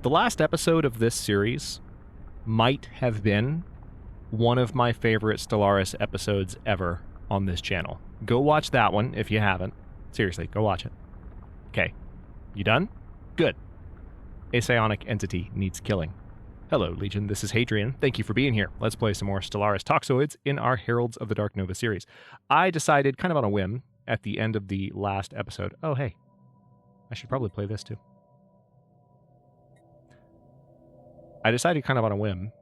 The last episode of this series might have been one of my favorite Stellaris episodes ever on this channel. Go watch that one if you haven't. Seriously, go watch it. Okay, you done? Good. A psionic entity needs killing. Hello, Legion. This is Hadrian. Thank you for being here. Let's play some more Stellaris Toxoids in our Heralds of the Dark Nova series. I decided, kind of on a whim, at the end of the last episode... Oh, hey. I should probably play this, too. I decided kind of on a whim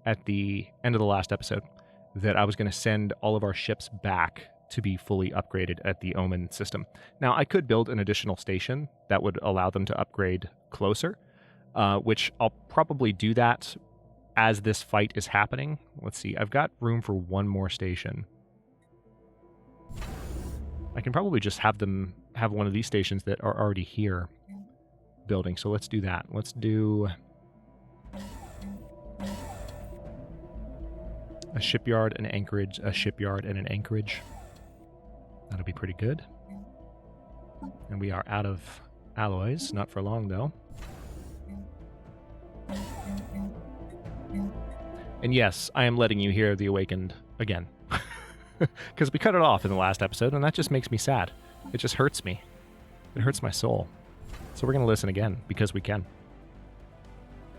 at the end of the last episode that I was going to send all of our ships back to be fully upgraded at the Omen system. Now, I could build an additional station that would allow them to upgrade closer, which I'll probably do that as this fight is happening. Let's see, I've got room for one more station. I can probably just have them have one of these stations that are already here building, so let's do that. Let's do a shipyard, an anchorage, a shipyard, and an anchorage. That'll be pretty good. And we are out of alloys. Not for long, though. And yes, I am letting you hear the Awakened again. Because we cut it off in the last episode, and that just makes me sad. It just hurts me. It hurts my soul. So we're going to listen again, because we can.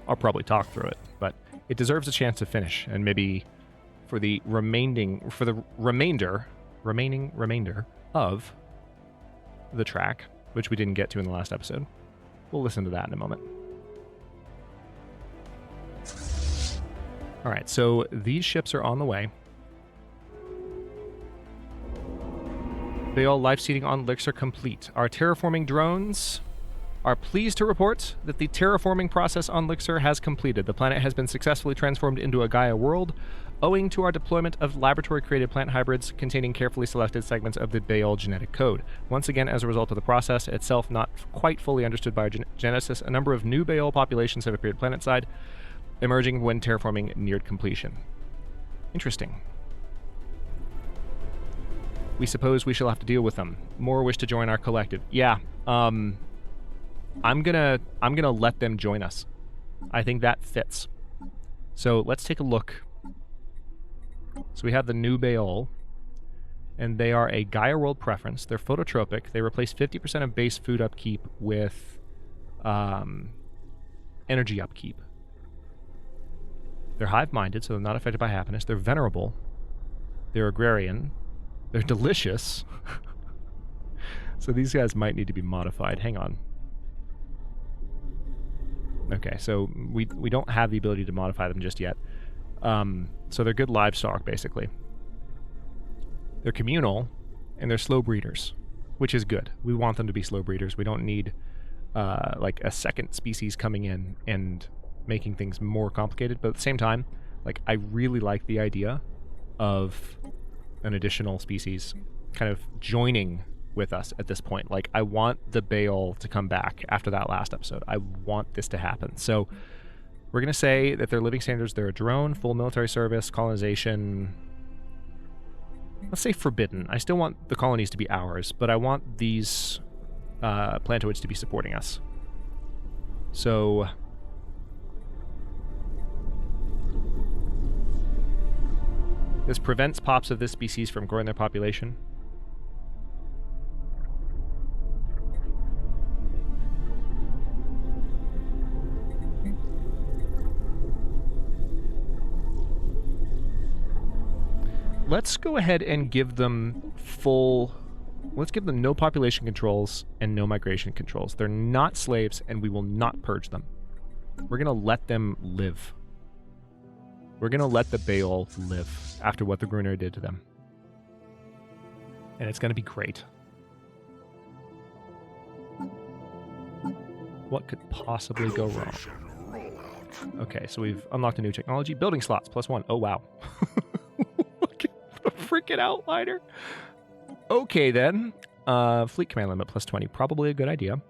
I'll probably talk through it, but it deserves a chance to finish, and maybe for the remainder of the track, which we didn't get to in the last episode, we'll listen to that in a moment. All right, so these ships are on the way. Baal life seeding on Ullyxr complete. Our terraforming drones are pleased to report that the terraforming process on Ullyxr has completed. The planet has been successfully transformed into a Gaia world, owing to our deployment of laboratory-created plant hybrids containing carefully selected segments of the Baal genetic code. Once again, as a result of the process itself not quite fully understood by our genesis, a number of new Baal populations have appeared planetside, emerging when terraforming neared completion. Interesting. We suppose we shall have to deal with them. More wish to join our collective. Yeah, I'm gonna let them join us. I think that fits. So let's take a look. So we have the new Baal, and they are a Gaia world preference. They're phototropic. They replace 50% of base food upkeep with energy upkeep. They're hive-minded, so they're not affected by happiness. They're venerable. They're agrarian. They're delicious. So these guys might need to be modified. Hang on. Okay, so we don't have the ability to modify them just yet. So they're good livestock, basically. They're communal, and they're slow breeders, which is good. We want them to be slow breeders. We don't need like a second species coming in and making things more complicated. But at the same time, like, I really like the idea of an additional species kind of joining with us at this point. Like, I want the Baal to come back after that last episode. I want this to happen. So we're going to say that their living standards, they're a drone, full military service, colonization. Let's say forbidden. I still want the colonies to be ours, but I want these plantoids to be supporting us. So this prevents pops of this species from growing their population. Let's go ahead and give them let's give them no population controls and no migration controls. They're not slaves, and we will not purge them. We're going to let them live. We're going to let the Baal live after what the Gruner did to them. And it's going to be great. What could possibly go wrong? Okay, so we've unlocked a new technology. Building slots, +1. Oh, wow. Look at the freaking outliner. Okay, then. Fleet command limit, +20. Probably a good idea.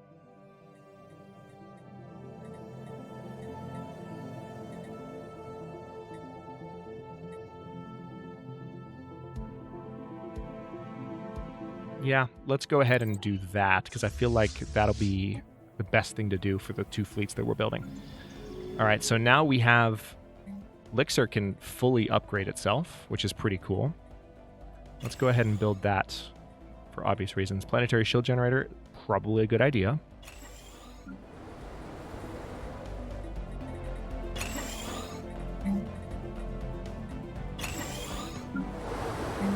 Yeah, let's go ahead and do that, because I feel like that'll be the best thing to do for the 2 fleets that we're building. All right, so now we have Ullyxr can fully upgrade itself, which is pretty cool. Let's go ahead and build that for obvious reasons. Planetary shield generator, probably a good idea.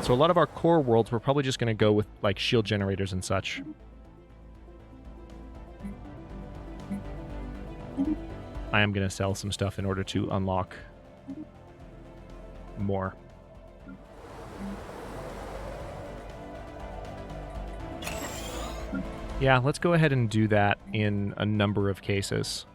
So a lot of our core worlds, we're probably just going to go with like shield generators and such. I am going to sell some stuff in order to unlock more. Yeah, let's go ahead and do that in a number of cases.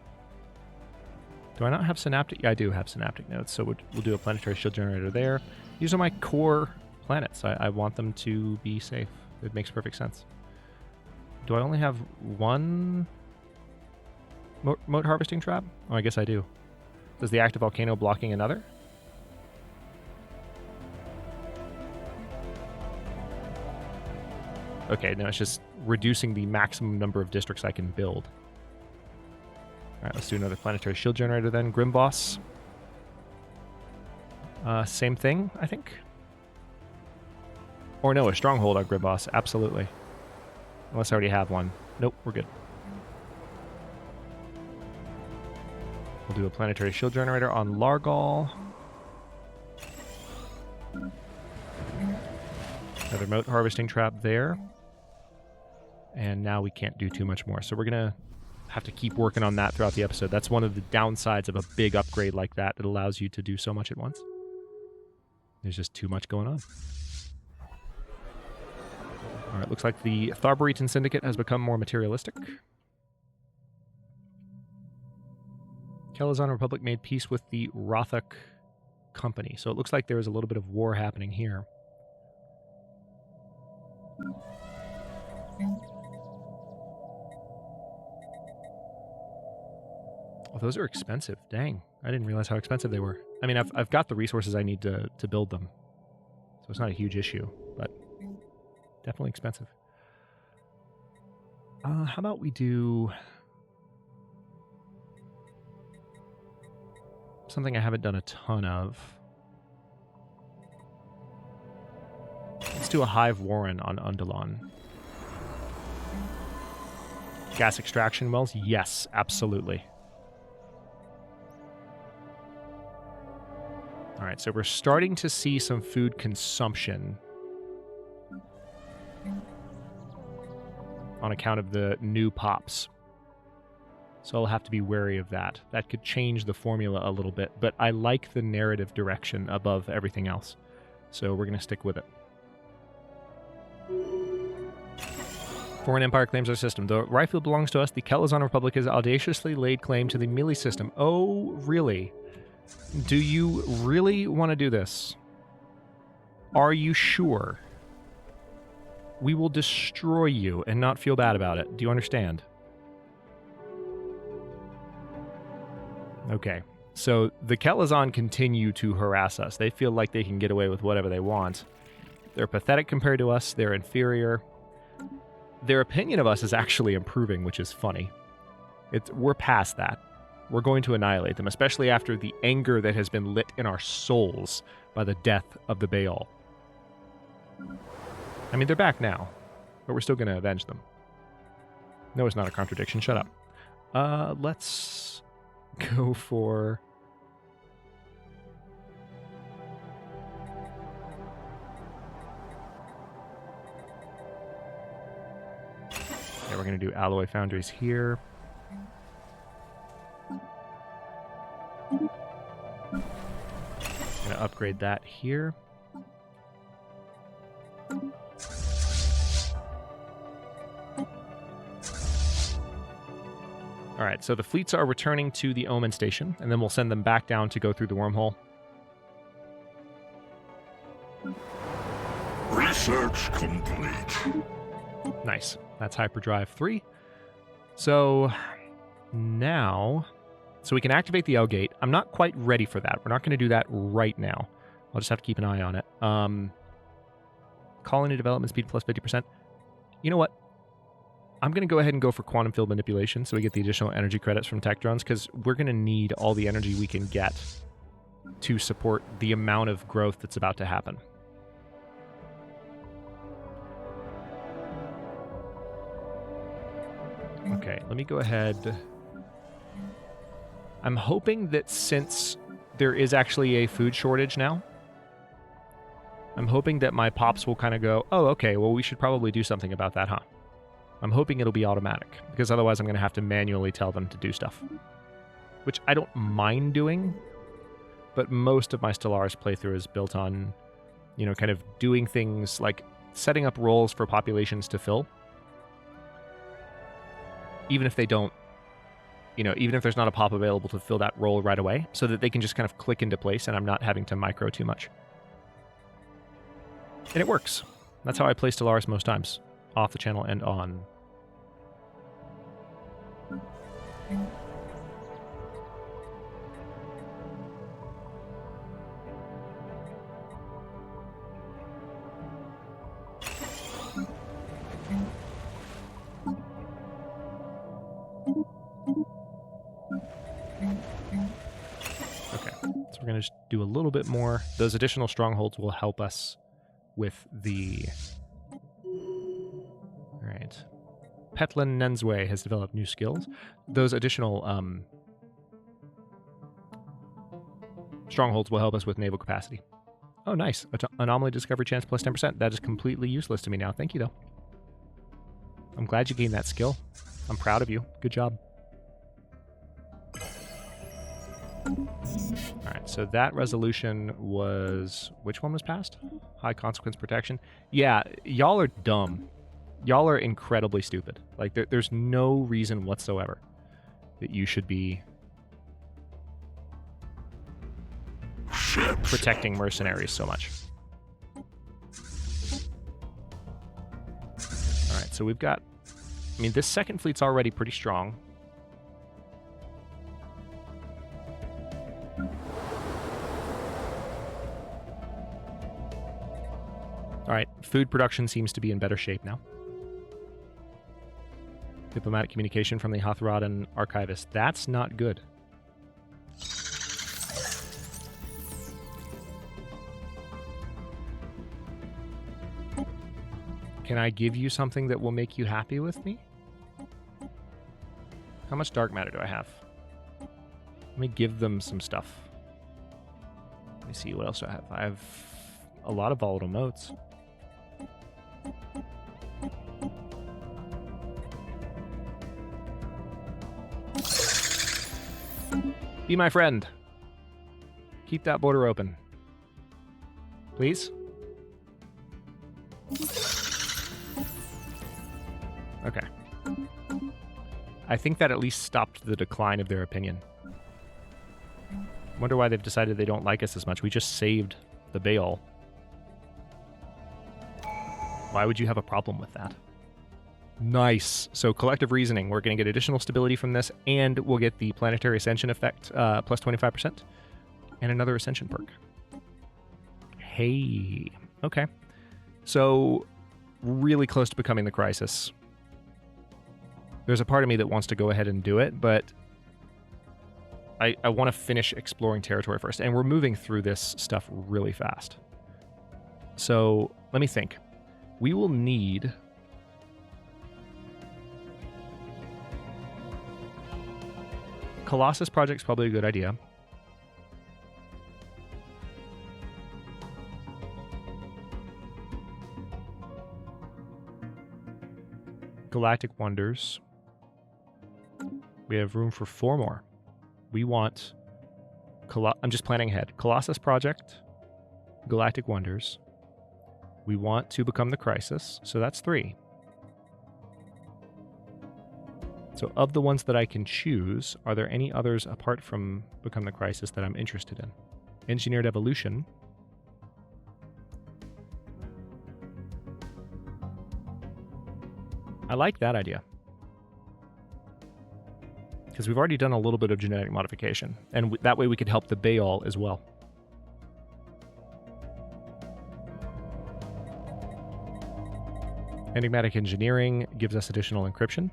Do I not have synaptic? Yeah, I do have synaptic nodes, so we'll do a planetary shield generator there. These are my core planets. I want them to be safe. It makes perfect sense. Do I only have one moat harvesting trap? Oh, I guess I do. Does the active volcano blocking another? Okay, no, it's just reducing the maximum number of districts I can build. Alright, let's do another planetary shield generator then. Grimboss. Same thing, I think. Or no, a stronghold on Grimboss, absolutely. Unless I already have one. Nope, we're good. We'll do a planetary shield generator on Largal. Another moat harvesting trap there. And now we can't do too much more. So we're going to have to keep working on that throughout the episode. That's one of the downsides of a big upgrade like that that allows you to do so much at once. There's just too much going on. All right, looks like the Tharboritan Syndicate has become more materialistic. Kelazon Republic made peace with the Rothak Company. So it looks like there is a little bit of war happening here. Oh, those are expensive. Dang. I didn't realize how expensive they were. I mean, I've got the resources I need to build them. So it's not a huge issue, but definitely expensive. How about we do something I haven't done a ton of. Let's do a hive warren on Undulon. Gas extraction wells? Yes, absolutely. All right, so we're starting to see some food consumption on account of the new pops. So I'll have to be wary of that. That could change the formula a little bit, but I like the narrative direction above everything else. So we're going to stick with it. Foreign Empire claims our system. The Ryfield belongs to us. The Kelazon Republic has audaciously laid claim to the melee system. Oh, really? Do you really want to do this? Are you sure? We will destroy you and not feel bad about it. Do you understand? Okay. So the Kelazon continue to harass us. They feel like they can get away with whatever they want. They're pathetic compared to us. They're inferior. Their opinion of us is actually improving, which is funny. We're past that. We're going to annihilate them, especially after the anger that has been lit in our souls by the death of the Baal. I mean, they're back now, but we're still going to avenge them. No, it's not a contradiction. Shut up. Let's go for... Yeah, we're going to do alloy foundries here. I'm going to upgrade that here. All right, so the fleets are returning to the Omen Station, and then we'll send them back down to go through the wormhole. Research complete. Nice. That's Hyperdrive 3. So now... So we can activate the L gate. I'm not quite ready for that. We're not going to do that right now. I'll just have to keep an eye on it. Colony development speed plus 50%. You know what? I'm going to go ahead and go for quantum field manipulation so we get the additional energy credits from tech drones, because we're going to need all the energy we can get to support the amount of growth that's about to happen. Okay, let me go ahead. I'm hoping that since there is actually a food shortage now, I'm hoping that my pops will kind of go, oh, okay, well, we should probably do something about that, huh? I'm hoping it'll be automatic, because otherwise I'm going to have to manually tell them to do stuff. Which I don't mind doing, but most of my Stellaris playthrough is built on, you know, kind of doing things like setting up roles for populations to fill. Even if they don't, you know, even if there's not a pop available to fill that role right away, so that they can just kind of click into place and I'm not having to micro too much. And it works. That's how I play Stellaris most times. Off the channel and on. Okay, so we're going to just do a little bit more. Those additional strongholds will help us with the... Alright. Petlin Nenzwe has developed new skills. Those additional strongholds will help us with naval capacity. Oh, nice. Anomaly discovery chance plus 10%. That is completely useless to me now. Thank you, though. I'm glad you gained that skill. I'm proud of you. Good job. Alright, so that resolution was... Which one was passed? High consequence protection. Yeah, y'all are dumb. Y'all are incredibly stupid. Like, there's no reason whatsoever that you should be protecting mercenaries so much. Alright, so we've got... I mean, this second fleet's already pretty strong. Alright, food production seems to be in better shape now. Diplomatic communication from the Hothrodan archivist. That's not good. Can I give you something that will make you happy with me? How much dark matter do I have? Let me give them some stuff. Let me see, what else do I have? I have a lot of volatile motes. Be my friend. Keep that border open. Please? Okay. I think that at least stopped the decline of their opinion. Wonder why they've decided they don't like us as much. We just saved the Baal. Why would you have a problem with that? Nice. So collective reasoning. We're going to get additional stability from this, and we'll get the planetary ascension effect plus 25%, and another ascension perk. Hey. Okay. So really close to becoming the crisis. There's a part of me that wants to go ahead and do it, but I want to finish exploring territory first, and we're moving through this stuff really fast. So let me think. We will need... Colossus Project's probably a good idea. Galactic Wonders. We have room for 4 more. We want... I'm just planning ahead. Colossus Project. Galactic Wonders. We want to become the Crisis, so that's 3. So of the ones that I can choose, are there any others apart from Become the Crisis that I'm interested in? Engineered Evolution. I like that idea. Because we've already done a little bit of genetic modification, and that way we could help the Baal as well. Enigmatic engineering gives us additional encryption.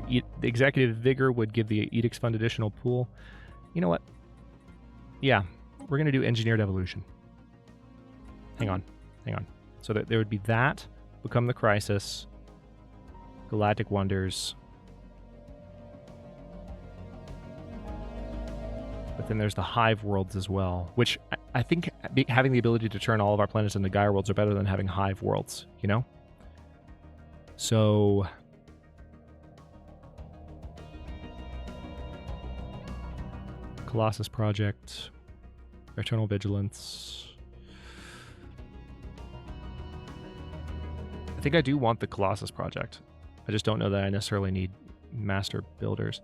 The executive vigor would give the edicts fund additional pool. You know what? Yeah, we're going to do engineered evolution. Hang on. So that there would be that, become the crisis, galactic wonders. But then there's the hive worlds as well, which I think having the ability to turn all of our planets into Gaia worlds are better than having hive worlds, you know? So Colossus Project, Eternal Vigilance. I think I do want the Colossus Project. I just don't know that I necessarily need master builders.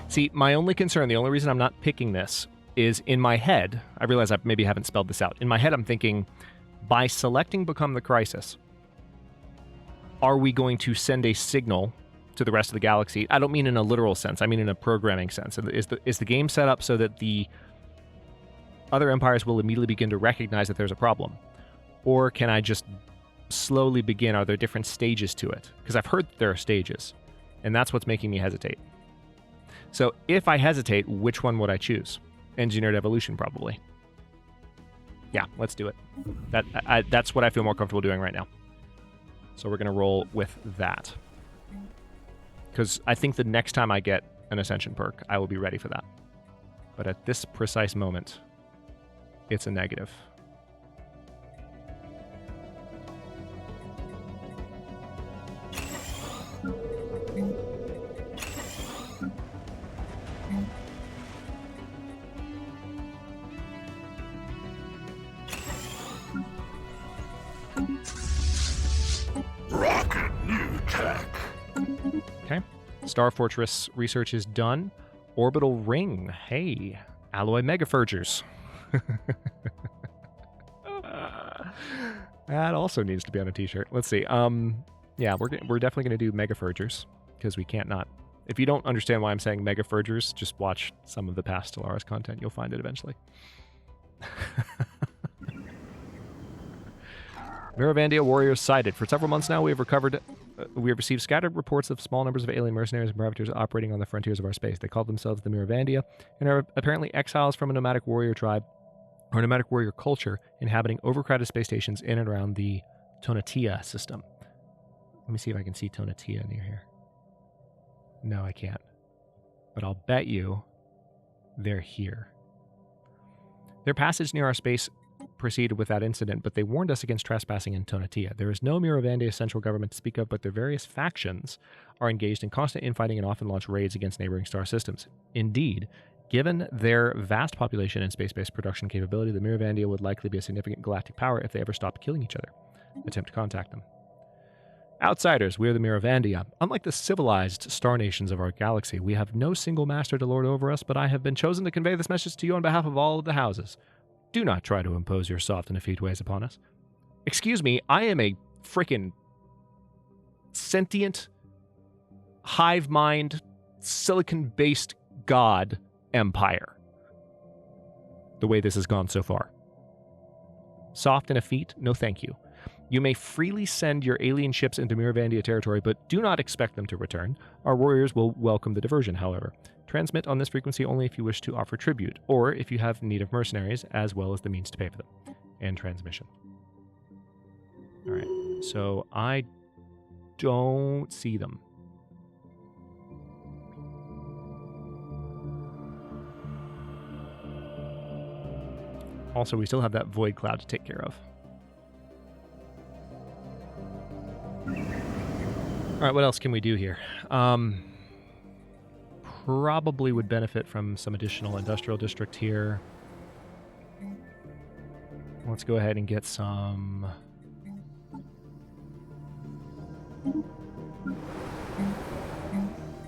See, my only concern, the only reason I'm not picking this is in my head, I realize I maybe haven't spelled this out. In my head, I'm thinking, by selecting Become the Crisis, are we going to send a signal to the rest of the galaxy? I don't mean in a literal sense. I mean in a programming sense. Is the game set up so that the other empires will immediately begin to recognize that there's a problem? Or can I just slowly begin? Are there different stages to it? Because I've heard that there are stages, and that's what's making me hesitate. So if I hesitate, which one would I choose? Engineered evolution, probably. Yeah, let's do it. That's what I feel more comfortable doing right now. So we're going to roll with that. Because I think the next time I get an Ascension perk, I will be ready for that. But at this precise moment, it's a negative. Star Fortress research is done. Orbital ring. Hey, alloy megafurgers. That also needs to be on a t-shirt. Let's see. Yeah, we're definitely going to do megafurgers because we can't not. If you don't understand why I'm saying megafurgers, just watch some of the past Stellaris content. You'll find it eventually. Miravandia warriors sighted. For several months now, we have received scattered reports of small numbers of alien mercenaries and privateers operating on the frontiers of our space. They call themselves the Miravandia and are apparently exiles from a nomadic warrior tribe or nomadic warrior culture inhabiting overcrowded space stations in and around the Tonatia system. Let me see if I can see Tonatia near here. No, I can't. But I'll bet you they're here. Their passage near our space proceeded without incident, but they warned us against trespassing in Tonatia. There is no Miravandia central government to speak of, but their various factions are engaged in constant infighting and often launch raids against neighboring star systems. Indeed, given their vast population and space-based production capability, the Miravandia would likely be a significant galactic power if they ever stopped killing each other. Attempt to contact them. Outsiders, we are the Miravandia. Unlike the civilized star nations of our galaxy, we have no single master to lord over us, but I have been chosen to convey this message to you on behalf of all of the houses. Do not try to impose your soft and effete ways upon us. Excuse me, I am a frickin' sentient, hive mind, silicon-based god empire. The way this has gone so far. Soft and effete? No thank you. You may freely send your alien ships into Miravandia territory, but do not expect them to return. Our warriors will welcome the diversion, however. Transmit on this frequency only if you wish to offer tribute, or if you have need of mercenaries, as well as the means to pay for them. And transmission. Alright, so I don't see them. Also, we still have that void cloud to take care of. Alright, what else can we do here? Probably would benefit from some additional industrial district here. Let's go ahead and get some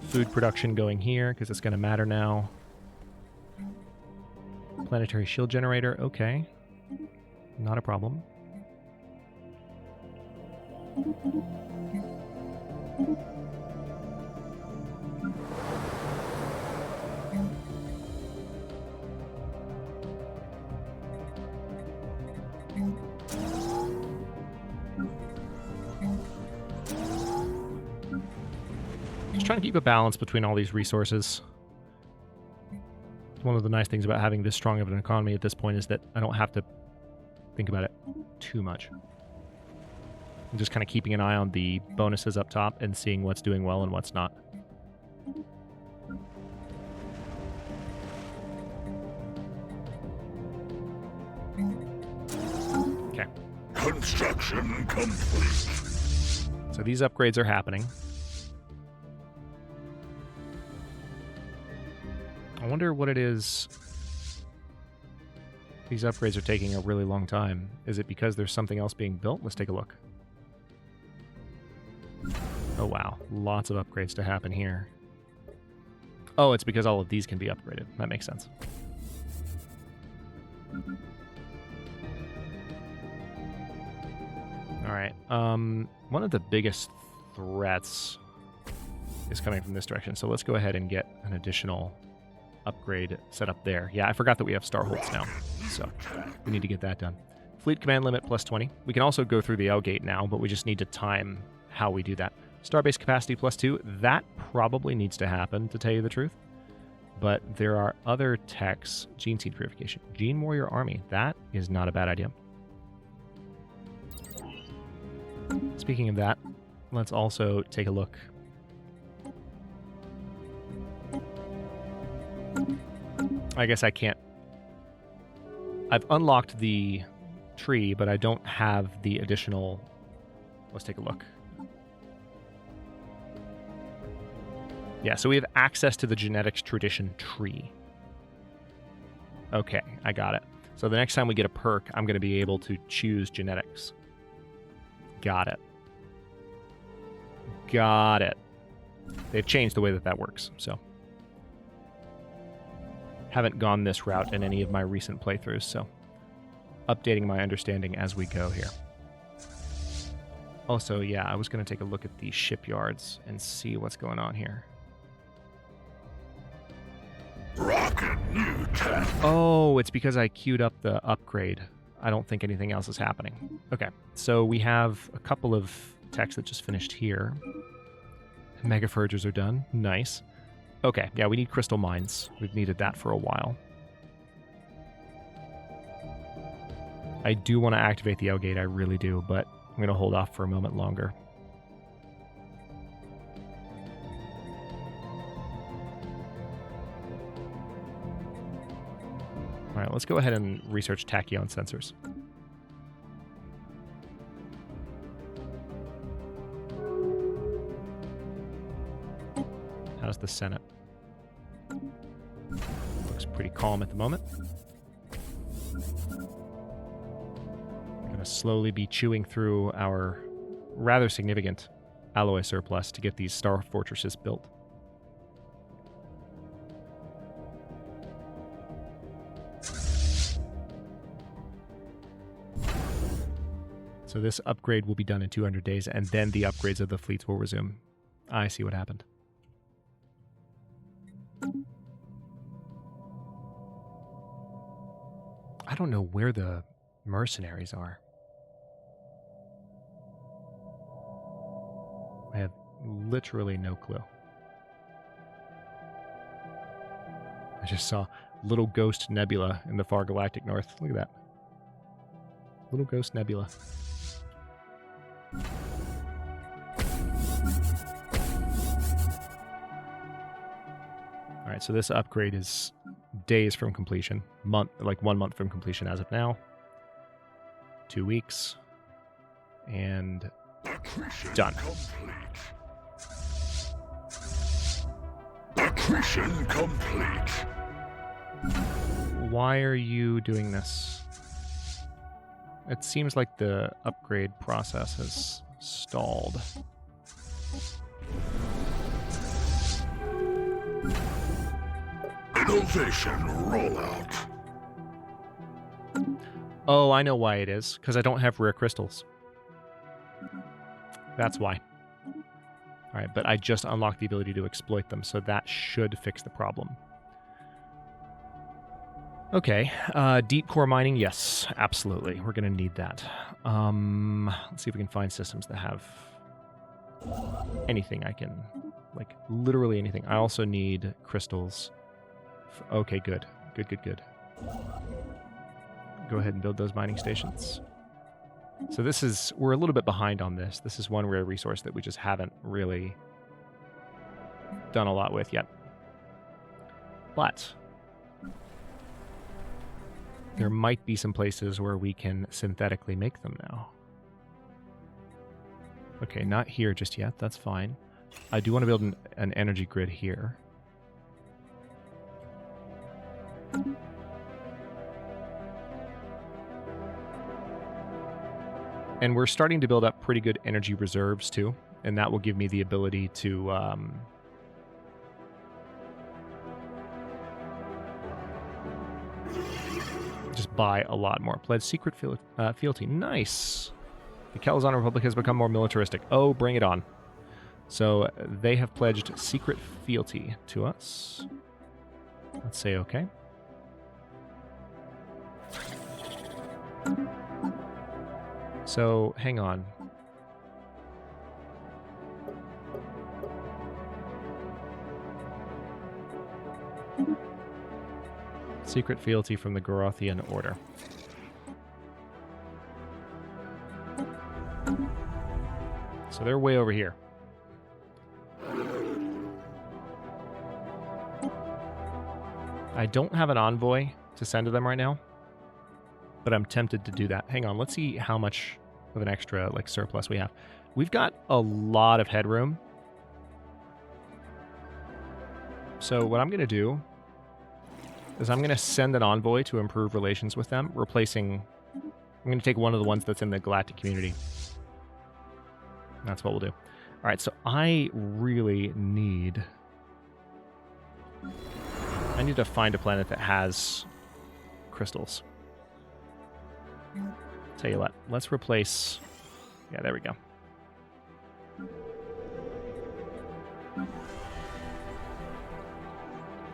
food production going here because it's going to matter now. Planetary shield generator. Okay. Not a problem. Just trying to keep a balance between all these resources. One of the nice things about having this strong of an economy at this point is that I don't have to think about it too much. I'm just kind of keeping an eye on the bonuses up top and seeing what's doing well and what's not. Okay. Construction complete. So these upgrades are happening. I wonder what it is. These upgrades are taking a really long time. Is it because there's something else being built? Let's take a look. Oh wow, lots of upgrades to happen here. Oh, it's because all of these can be upgraded. That makes sense. Alright, one of the biggest threats is coming from this direction, so let's go ahead and get an additional upgrade set up there. Yeah, I forgot that we have Starholds now, so we need to get that done. Fleet command limit plus 20. We can also go through the L gate now, but we just need to time how we do that. Starbase capacity plus 2. That probably needs to happen, to tell you the truth. But there are other techs. Gene seed purification. Gene warrior army. That is not a bad idea. Speaking of that, let's also take a look. I guess I can't. I've unlocked the tree, but I don't have the additional. Let's take a look. Yeah, so we have access to the genetics tradition tree. Okay, I got it. So the next time we get a perk, I'm going to be able to choose genetics. Got it. Got it. They've changed the way that works, so. Haven't gone this route in any of my recent playthroughs, so updating my understanding as we go here. Also, yeah, I was going to take a look at the shipyards and see what's going on here. Rocket new tech. Oh, it's because I queued up the upgrade. I don't think anything else is happening. Okay, so we have a couple of techs that just finished here. Mega Forgers are done. Nice. Okay, yeah, we need crystal mines. We've needed that for a while. I do want to activate the L gate, I really do, but I'm going to hold off for a moment longer. All right, let's go ahead and research tachyon sensors. How's the Senate? Looks pretty calm at the moment. I'm going to slowly be chewing through our rather significant alloy surplus to get these star fortresses built. So this upgrade will be done in 200 days, and then the upgrades of the fleets will resume. I see what happened. I don't know where the mercenaries are. I have literally no clue. I just saw little ghost nebula in the far galactic north. Look at that. Little ghost nebula. Alright, so this upgrade is days from completion. Like 1 month from completion as of now. 2 weeks. And done. Accretion complete. Why are you doing this? It seems like the upgrade process has stalled. Innovation rollout. Oh, I know why it is. Because I don't have rare crystals. That's why. Alright, but I just unlocked the ability to exploit them, so that should fix the problem. Okay, deep core mining, yes, absolutely. We're going to need that. Let's see if we can find systems that have anything I can, like, literally anything. I also need crystals. Okay, good. Good, good, good. Go ahead and build those mining stations. So this is, we're a little bit behind on this. This is one rare resource that we just haven't really done a lot with yet. But there might be some places where we can synthetically make them now. Okay, not here just yet. That's fine. I do want to build an energy grid here. And we're starting to build up pretty good energy reserves too, and that will give me the ability to just buy a lot more. Pledge secret fealty. Nice. The Calazan Republic has become more militaristic. Oh, bring it on. So they have pledged secret fealty to us. Let's say okay. So, hang on. Secret fealty from the Gorothian Order. So they're way over here. I don't have an envoy to send to them right now, but I'm tempted to do that. Hang on, let's see how much of an extra like surplus we have. We've got a lot of headroom. So what I'm going to do is I'm going to send an envoy to improve relations with them, replacing... I'm going to take one of the ones that's in the Galactic community. That's what we'll do. All right, so I really need... I need to find a planet that has crystals. Tell you what, let's replace... Yeah, there we go.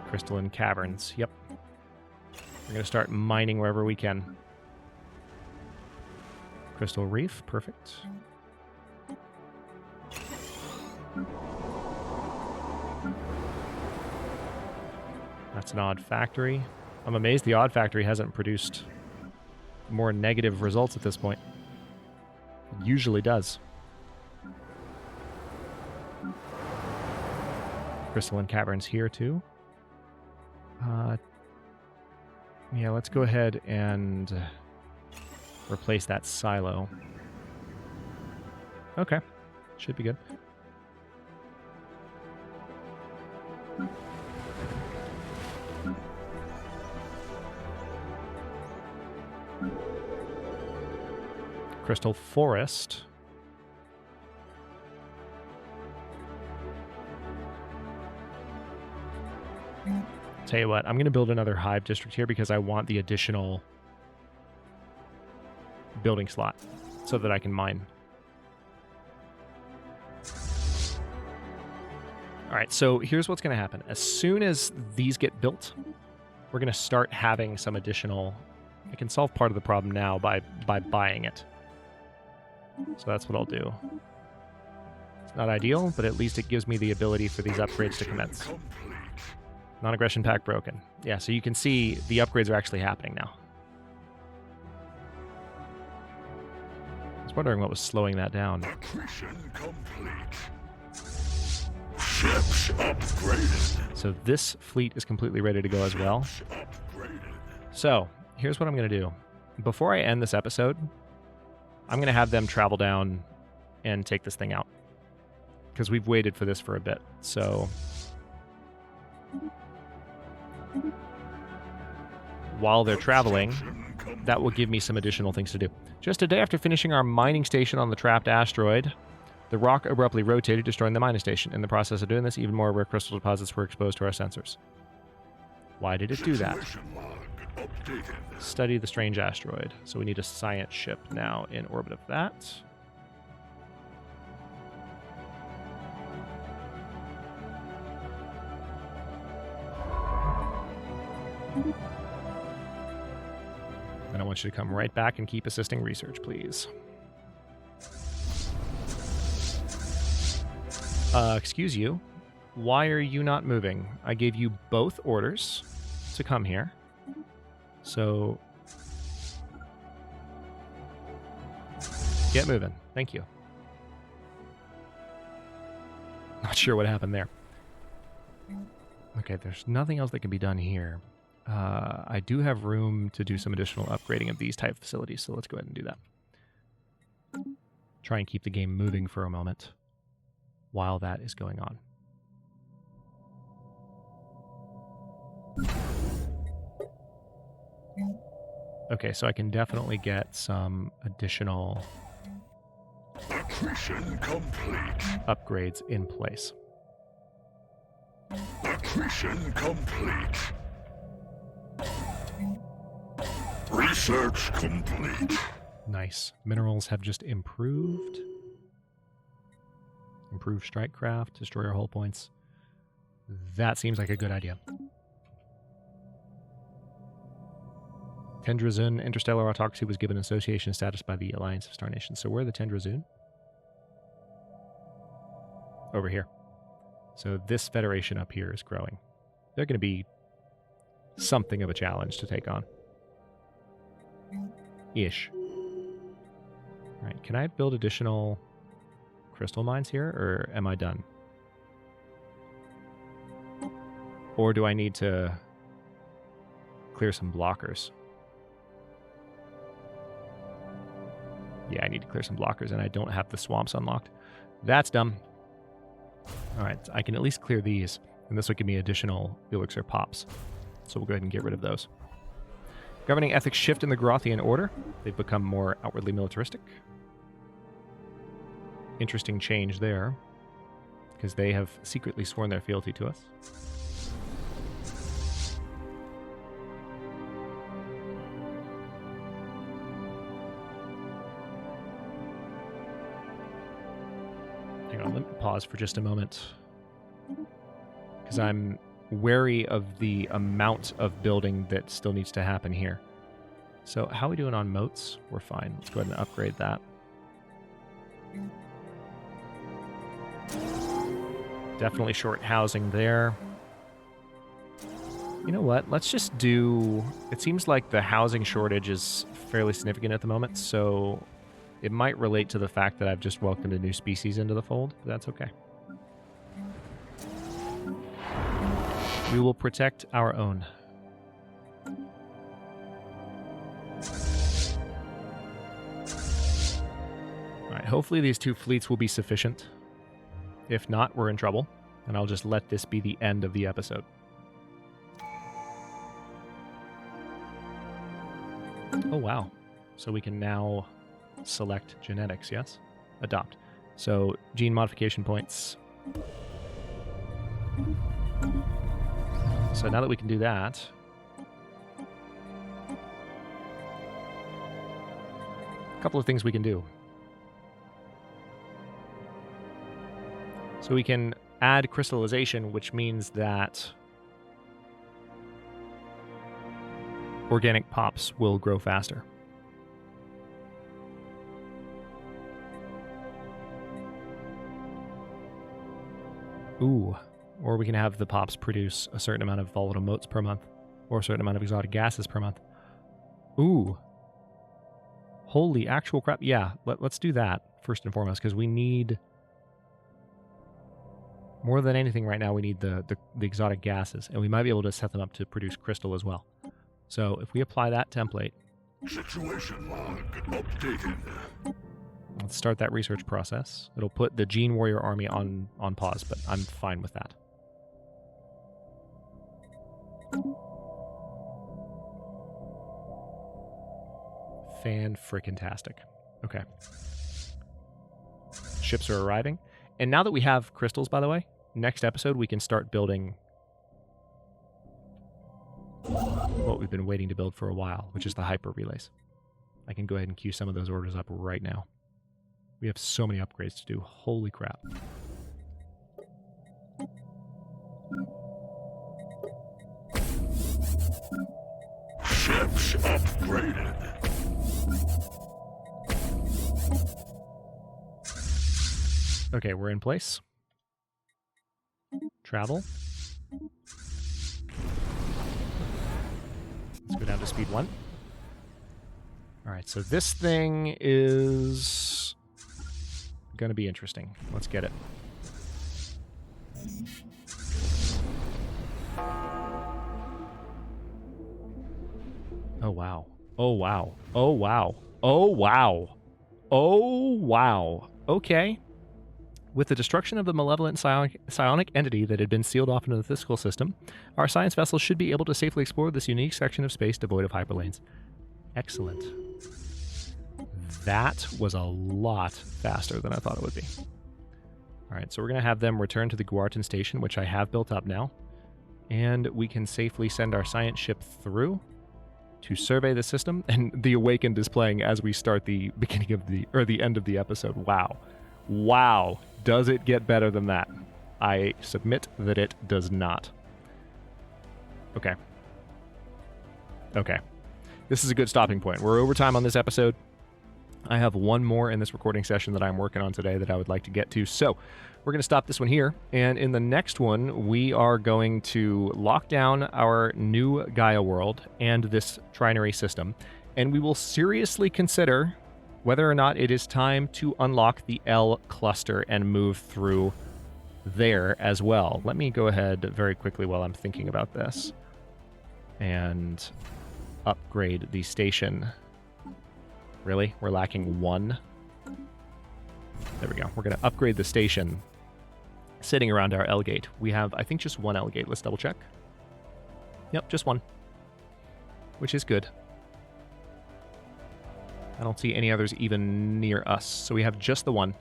Crystalline caverns, yep. We're going to start mining wherever we can. Crystal reef, perfect. That's an odd factory. I'm amazed the odd factory hasn't produced more negative results at this point. It usually does. Crystalline caverns here too. Yeah, let's go ahead and replace that silo. Okay, should be good. Crystal forest. Tell you what, I'm going to build another hive district here because I want the additional building slot so that I can mine. All right, so here's what's going to happen. As soon as these get built, we're going to start having some additional... I can solve part of the problem now by buying it. So that's what I'll do. It's not ideal, but at least it gives me the ability for these upgrades to commence. Non-aggression pack broken. Yeah, so you can see the upgrades are actually happening now. I was wondering what was slowing that down. Mission complete. Ships upgraded. So this fleet is completely ready to go as well. So, here's what I'm going to do. Before I end this episode, I'm going to have them travel down and take this thing out. Because we've waited for this for a bit. So... while they're traveling, that will give me some additional things to do. Just a day after finishing our mining station on the trapped asteroid, the rock abruptly rotated, destroying the mining station. In the process of doing this, even more rare crystal deposits were exposed to our sensors. Why did it do that? updated. Study the strange asteroid. So we need a science ship now in orbit of that. And I want you to come right back and keep assisting research, please. Excuse you. Why are you not moving? I gave you both orders to come here. So get moving. Thank you. Not sure what happened there. Okay, there's nothing else that can be done here. I do have room to do some additional upgrading of these type facilities, so let's go ahead and do that. Try and keep the game moving for a moment while that is going on. Okay, so I can definitely get some additional Accretion complete. upgrades in place. Accretion complete. Research complete. Nice. Minerals have just improved. Improve strike craft, destroyer hull points. That seems like a good idea. Tendrazun interstellar autocracy was given association status by the Alliance of Star Nations. So where are the Tendrazun? Over here. So this federation up here is growing. They're going to be something of a challenge to take on. Ish. All right, can I build additional crystal mines here, or am I done? Or do I need to clear some blockers? Yeah, I need to clear some blockers, and I don't have the swamps unlocked. That's dumb. All right, I can at least clear these, and this will give me additional Ullyxr pops. So we'll go ahead and get rid of those. Governing ethics shift in the Grothian Order. They've become more outwardly militaristic. Interesting change there, because they have secretly sworn their fealty to us. Hang on, let me pause for just a moment, because I'm wary of the amount of building that still needs to happen here. So how are we doing on moats? We're fine. Let's go ahead and upgrade that. Definitely short housing there. You know what? Let's just do... It seems like the housing shortage is fairly significant at the moment, so it might relate to the fact that I've just welcomed a new species into the fold, but that's okay. We will protect our own. Alright, hopefully these two fleets will be sufficient. If not, we're in trouble, and I'll just let this be the end of the episode. Oh, wow. So we can now select genetics, yes? Adopt. So, gene modification points. So now that we can do that, a couple of things we can do. So we can add crystallization, which means that organic pops will grow faster. Ooh. Or we can have the pops produce a certain amount of volatile motes per month, or a certain amount of exotic gases per month. Ooh. Holy actual crap. Yeah, let's do that first and foremost, because we need... More than anything right now, we need the exotic gases, and we might be able to set them up to produce crystal as well. So if we apply that template... Situation log updated. Let's start that research process. It'll put the Gene Warrior army on pause, but I'm fine with that. Fan-frickin-tastic. Okay. Ships are arriving. And now that we have crystals, by the way, next episode we can start building what we've been waiting to build for a while, which is the hyper relays. I can go ahead and queue some of those orders up right now. We have so many upgrades to do. Holy crap. Ships upgraded. Okay, we're in place. Travel. Let's go down to speed 1. Alright, so this thing is going to be interesting. Let's get it. Oh, wow. Oh, wow. Oh, wow. Oh, wow. Oh, wow. Okay. With the destruction of the malevolent psionic entity that had been sealed off into the physical system, our science vessels should be able to safely explore this unique section of space devoid of hyperlanes. Excellent. That was a lot faster than I thought it would be. Alright, so we're going to have them return to the Guartan station, which I have built up now. And we can safely send our science ship through to survey the system. And the Awakened is playing as we start the beginning of the end of the episode. Wow. Wow. Does it get better than that? I submit that it does not. Okay. Okay. This is a good stopping point. We're over time on this episode. I have one more in this recording session that I'm working on today that I would like to get to. So we're going to stop this one here. And in the next one, we are going to lock down our new Gaia world and this trinary system. And we will seriously consider whether or not it is time to unlock the L cluster and move through there as well. Let me go ahead very quickly while I'm thinking about this and upgrade the station. Really? We're lacking 1? There we go. We're going to upgrade the station sitting around our L gate. We have, I think, just 1 L gate. Let's double check. Yep, just 1. Which is good. I don't see any others even near us. So we have just the 1.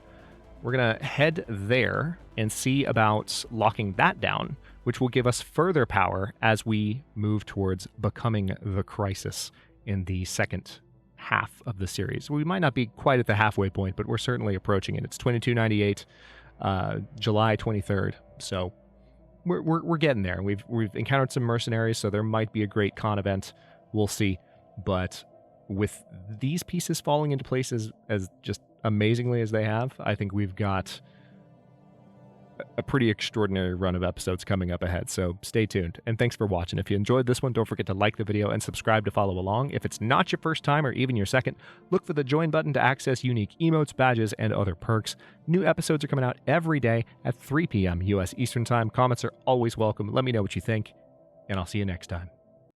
We're going to head there and see about locking that down, which will give us further power as we move towards becoming the Crisis in the second half of the series. We might not be quite at the halfway point, but we're certainly approaching it. It's 2298, July 23rd. So we're getting there. We've encountered some mercenaries, so there might be a great con event. We'll see. But with these pieces falling into places as just amazingly as they have, I think we've got a pretty extraordinary run of episodes coming up ahead, so stay tuned. And thanks for watching. If you enjoyed this one, don't forget to like the video and subscribe to follow along. If it's not your first time or even your second, look for the join button to access unique emotes, badges, and other perks. New episodes are coming out every day at 3 p.m. U.S. Eastern Time. Comments are always welcome. Let me know what you think, and I'll see you next time.